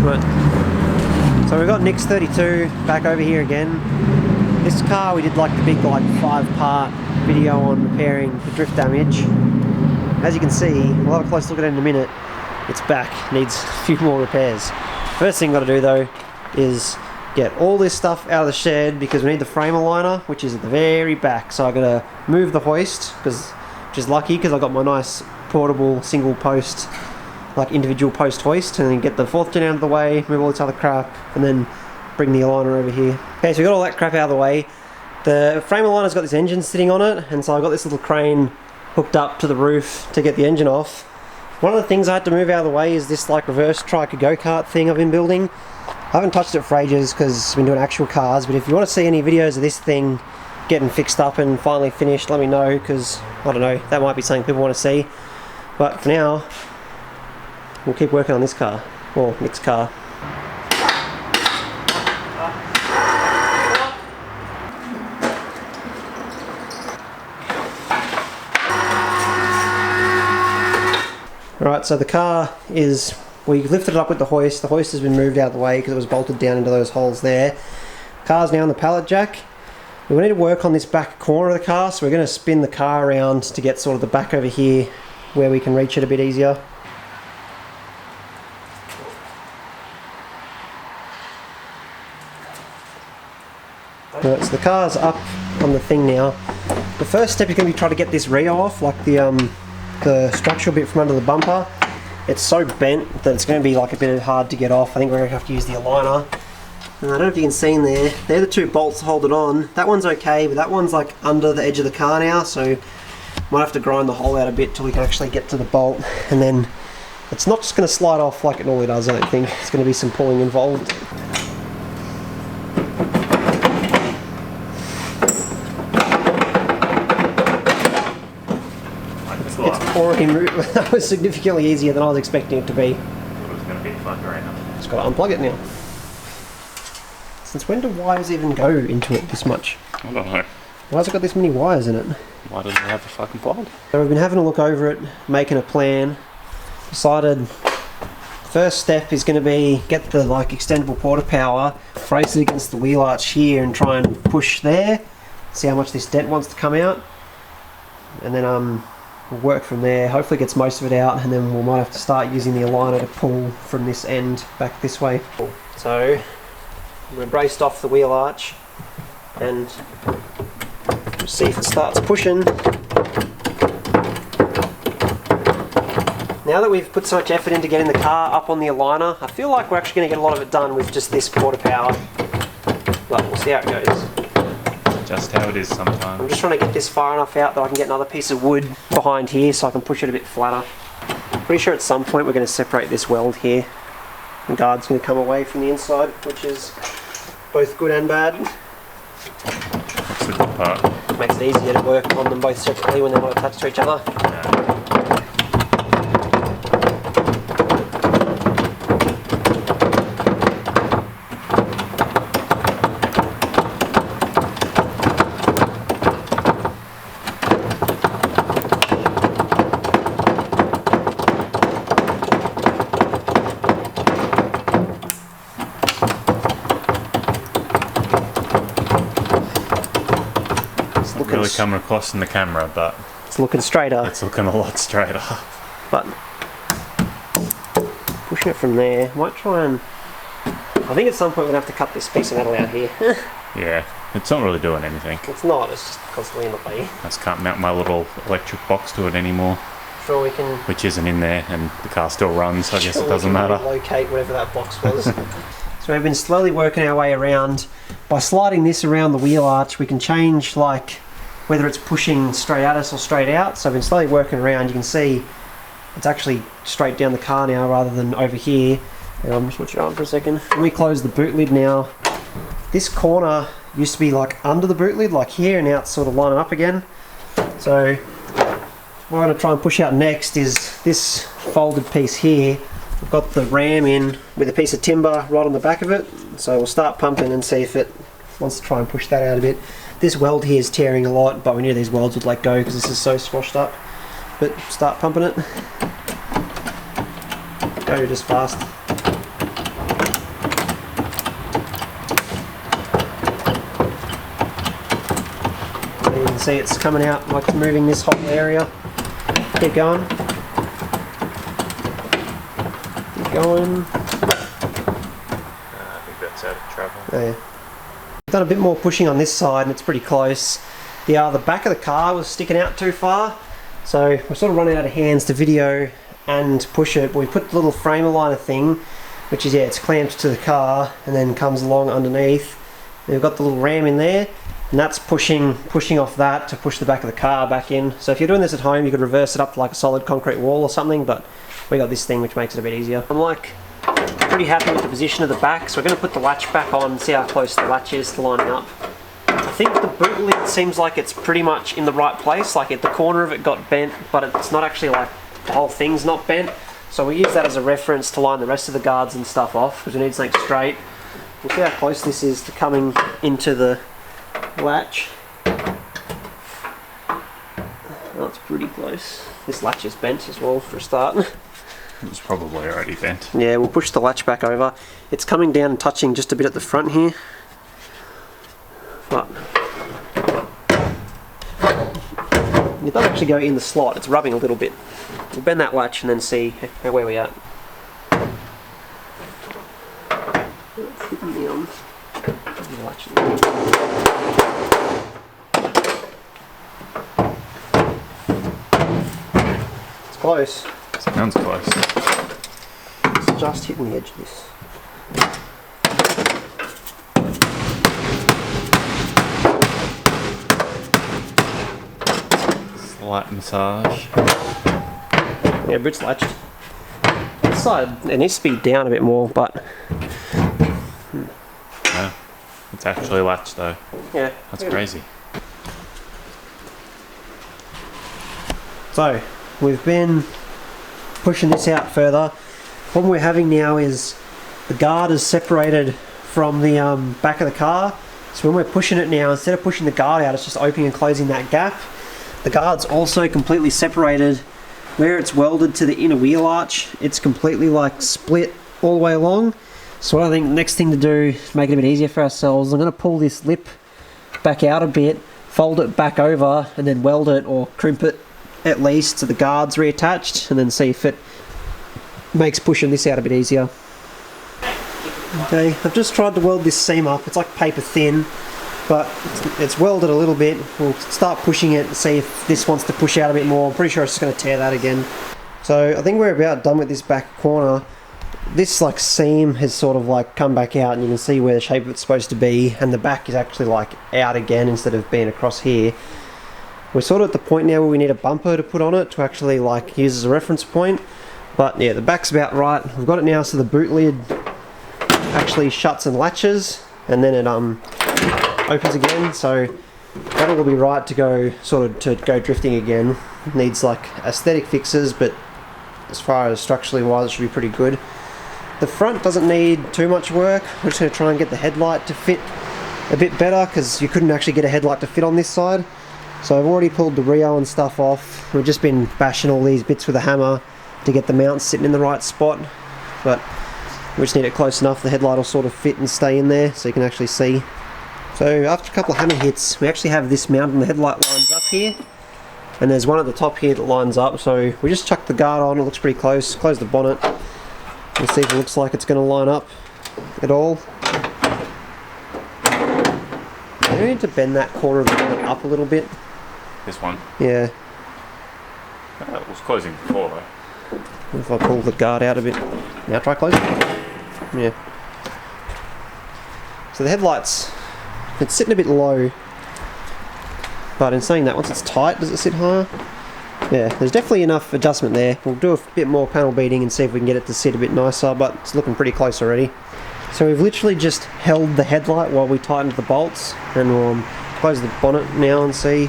Right. So we've got Nick's 32 back over here again. This car we did like the big 5-part video on repairing the drift damage. As you can see, we'll have a close look at it in a minute. It's back, needs a few more repairs. First thing I've got to do though is get all this stuff out of the shed because we need the frame aligner, which is at the very back. So I've got to move the hoist, which is lucky because I've got my nice portable single post, like individual post hoist, and then get the 4th gen out of the way, move all this other crap, and then bring the aligner over here. Okay, so we got all that crap out of the way. The frame aligner's got this engine sitting on it, and so I've got this little crane hooked up to the roof to get the engine off. One of the things I had to move out of the way is this like reverse trike go-kart thing I've been building. I haven't touched it for ages because I've been doing actual cars, but if you want to see any videos of this thing getting fixed up and finally finished, let me know, because I don't know, that might be something people want to see. But for now, we'll keep working on this car, or Nick's car. Alright, so the car is, we lifted it up with the hoist has been moved out of the way because it was bolted down into those holes there. Car's now on the pallet jack. We need to work on this back corner of the car, so we're going to spin the car around to get sort of the back over here where we can reach it a bit easier. Right, so the car's up on the thing now. The first step is going to be trying to get this reo off, like the structural bit from under the bumper. It's so bent that it's going to be like a bit hard to get off. I think we're going to have to use the aligner. And I don't know if you can see in there, they're the 2 bolts to hold it on. That one's okay, but that one's like under the edge of the car now, so might have to grind the hole out a bit till we can actually get to the bolt. And then it's not just going to slide off like it normally does, I don't think. It's going to be some pulling involved. It's already moved. That was significantly easier than I was expecting it to be. It was going to be fun right now. Just got to unplug it now. Since when do wires even go into it this much? I don't know. Why has it got this many wires in it? Why doesn't it have a fucking plug? So we've been having a look over it, making a plan. Decided first step is going to be get the extendable porta power, brace it against the wheel arch here and try and push there. See how much this dent wants to come out. And then we'll work from there. Hopefully it gets most of it out, and then we might have to start using the aligner to pull from this end back this way. So we're braced off the wheel arch and we'll see if it starts pushing. Now that we've put so much effort into getting the car up on the aligner, I feel like we're actually going to get a lot of it done with just this porta power. But we'll see how it goes. Just how it is sometimes. I'm just trying to get this far enough out that I can get another piece of wood behind here so I can push it a bit flatter. Pretty sure at some point we're going to separate this weld here. The guard's going to come away from the inside, which is both good and bad. That's the good part. Makes it easier to work on them both separately when they're not attached to each other. Yeah. Really coming across in the camera, but it's looking straighter. It's looking a lot straighter. But pushing it from there, might try and. I think at some point we're gonna have to cut this piece of metal out here. Yeah, it's not really doing anything. It's not. It's just constantly in the way. I just can't mount my little electric box to it anymore. Sure, we can. Which isn't in there, and the car still runs. So I guess it doesn't matter. Locate whatever that box was. So we've been slowly working our way around. By sliding this around the wheel arch, we can change whether it's pushing straight at us or straight out. So I've been slowly working around. You can see it's actually straight down the car now rather than over here. And I'm just switch it on for a second. When we close the boot lid now, this corner used to be under the boot lid, here, and now it's sort of lining up again. So what I'm going to try and push out next is this folded piece here. We've got the ram in with a piece of timber right on the back of it. So we'll start pumping and see if it wants to try and push that out a bit. This weld here is tearing a lot, but we knew these welds would let go because this is so squashed up. But start pumping it. Go just fast. see it's coming out like it's moving this whole area. Keep going. Keep going. I think that's out of travel. Oh, yeah. I've done a bit more pushing on this side and it's pretty close. The back of the car was sticking out too far, so we're sort of running out of hands to video and push it. But we put the little frame aligner thing, which is, yeah, it's clamped to the car and then comes along underneath. And we've got the little ram in there, and that's pushing off that to push the back of the car back in. So if you're doing this at home, you could reverse it up to like a solid concrete wall or something, but we got this thing which makes it a bit easier. I'm like pretty happy with the position of the back, so we're going to put the latch back on and see how close the latch is to lining up. I think the boot lid seems like it's pretty much in the right place, like at the corner of it got bent, but it's not actually like the whole thing's not bent. So we use that as a reference to line the rest of the guards and stuff off, because we need something straight. We'll see how close this is to coming into the latch. Oh, it's pretty close. This latch is bent as well for a start. It's probably already bent. Yeah, we'll push the latch back over. It's coming down and touching just a bit at the front here. But it doesn't actually go in the slot, it's rubbing a little bit. We'll bend that latch and then see where we're at. It's hitting me on the latch. It's close. Sounds close. It's just hitting the edge of this. Slight massage. Yeah, boot's latched. This side, it needs to be down a bit more, but No, it's actually latched though. yeah. That's crazy. So, we've been pushing this out further. The problem we're having now is the guard is separated from the back of the car. So when we're pushing it now, instead of pushing the guard out, it's just opening and closing that gap. The guard's also completely separated. Where it's welded to the inner wheel arch, it's completely like split all the way along. So I think the next thing to do to make it a bit easier for ourselves, I'm going to pull this lip back out a bit, fold it back over, and then weld it or crimp it at least so the guard's reattached, and then see if it makes pushing this out a bit easier. Okay, I've just tried to weld this seam up. It's like paper thin, but it's welded a little bit. We'll start pushing it and see if this wants to push out a bit more. I'm pretty sure it's just going to tear that again. So I think we're about done with this back corner. This like seam has sort of like come back out, and you can see where the shape of it's supposed to be, and the back is actually like out again instead of being across here. We're sort of at the point now where we need a bumper to put on it to actually like use as a reference point. But yeah, the back's about right. We've got it now so the boot lid actually shuts and latches, and then it opens again, so that'll all be right to go drifting again. It needs like aesthetic fixes, but as far as structurally wise, it should be pretty good. The front doesn't need too much work. We're just going to try and get the headlight to fit a bit better, because you couldn't actually get a headlight to fit on this side. So I've already pulled the Rio and stuff off. We've just been bashing all these bits with a hammer to get the mounts sitting in the right spot, but we just need it close enough the headlight will sort of fit and stay in there so you can actually see. So after a couple of hammer hits, we actually have this mount and the headlight lines up here, and there's one at the top here that lines up, so we just chucked the guard on. It looks pretty close. Close the bonnet and see if it looks like it's going to line up at all. I need to bend that corner of the bonnet up a little bit. This one? Yeah. It was closing before though. If I pull the guard out a bit. Now try closing. Yeah. So the headlights, it's sitting a bit low. But in saying that, once it's tight, does it sit higher? Yeah, there's definitely enough adjustment there. We'll do a bit more panel beating and see if we can get it to sit a bit nicer, but it's looking pretty close already. So we've literally just held the headlight while we tightened the bolts, and we'll close the bonnet now and see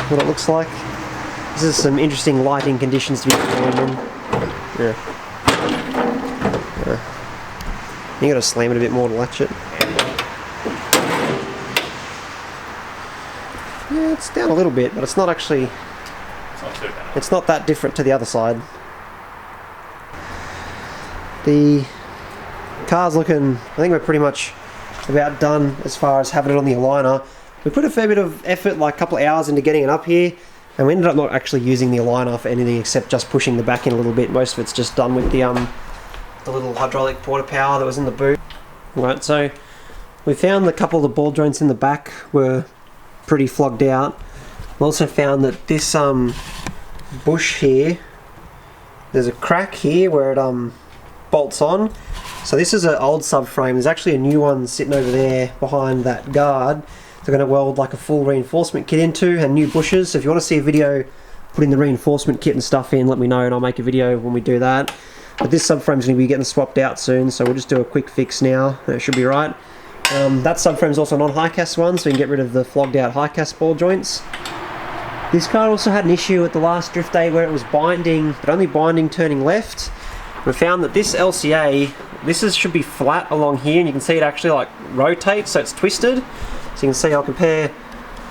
what it looks like. This is some interesting lighting conditions to be going in. Yeah. You gotta slam it a bit more to latch it. Yeah, it's down a little bit, but it's not actually... It's not too bad. It's not that different to the other side. The car's looking... I think we're pretty much about done as far as having it on the aligner. we put a fair bit of effort, like a couple of hours into getting it up here, and we ended up not actually using the aligner for anything except just pushing the back in a little bit. Most of it's just done with the little hydraulic porta power that was in the boot. Right, so we found a couple of the ball joints in the back were pretty flogged out. We also found that this bush here, there's a crack here where it bolts on. So this is an old subframe. There's actually a new one sitting over there behind that guard. They're going to weld like a full reinforcement kit into, and new bushes. So if you want to see a video putting the reinforcement kit and stuff in, let me know and I'll make a video when we do that. But this subframe is going to be getting swapped out soon, so we'll just do a quick fix now. That should be right. That subframe is also a non-high-cast one, so you can get rid of the flogged out high-cast ball joints. This car also had an issue at the last drift day where it was binding, but only binding turning left. We found that this LCA, should be flat along here, and you can see it actually like rotates, so it's twisted. So you can see, I'll compare,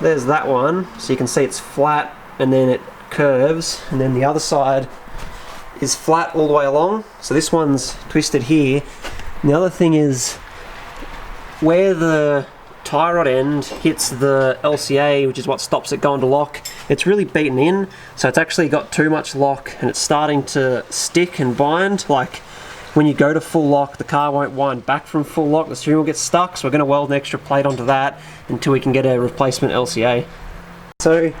there's that one, so you can see it's flat and then it curves, and then the other side is flat all the way along. So this one's twisted here. And the other thing is, where the tie rod end hits the LCA, which is what stops it going to lock, it's really beaten in, so it's actually got too much lock and it's starting to stick and bind. Like when you go to full lock, the car won't wind back from full lock, the steering wheel gets stuck, so we're going to weld an extra plate onto that until we can get a replacement LCA. So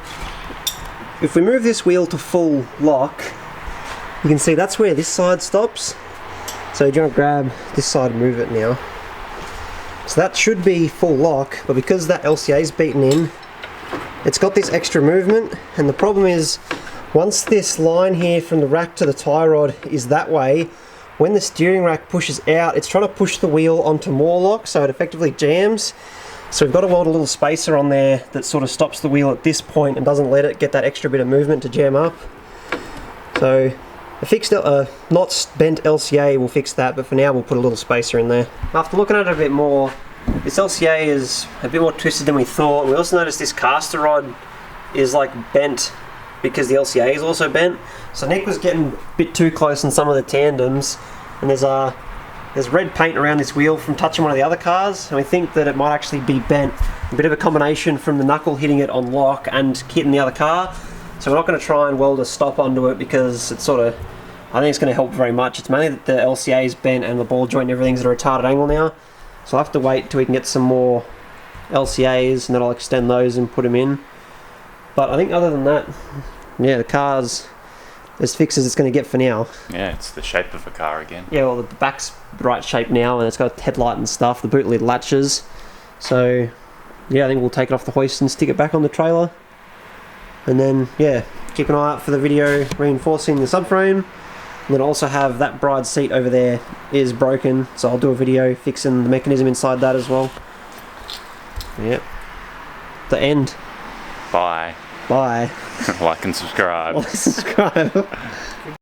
if we move this wheel to full lock, you can see that's where this side stops. So do you want to grab this side and move it now? So that should be full lock, but because that LCA is beaten in, it's got this extra movement, and the problem is, once this line here from the rack to the tie rod is that way, when the steering rack pushes out, it's trying to push the wheel onto more lock, so it effectively jams. So we've got to weld a little spacer on there that sort of stops the wheel at this point and doesn't let it get that extra bit of movement to jam up. So a fixed, not bent LCA will fix that, but for now we'll put a little spacer in there. After looking at it a bit more, this LCA is a bit more twisted than we thought. We also noticed this caster rod is like bent because the LCA is also bent. So Nick was getting a bit too close on some of the tandems, and there's red paint around this wheel from touching one of the other cars, and we think that it might actually be bent. A bit of a combination from the knuckle hitting it on lock and hitting the other car. So we're not going to try and weld a stop onto it because it's sort of, I think it's going to help very much. It's mainly that the LCA is bent and the ball joint and everything's at a retarded angle now. So I'll have to wait till we can get some more LCAs, and then I'll extend those and put them in. But I think other than that, yeah, the car's as fixed as it's going to get for now. Yeah, it's the shape of a car again. Yeah, well, the back's the right shape now, and it's got a headlight and stuff. The boot lid latches. So yeah, I think we'll take it off the hoist and stick it back on the trailer. And then, yeah, keep an eye out for the video reinforcing the subframe. And then also have that bride's seat over there is broken, so I'll do a video fixing the mechanism inside that as well. Yep. The end. Bye. Bye. Like and subscribe. Like and subscribe.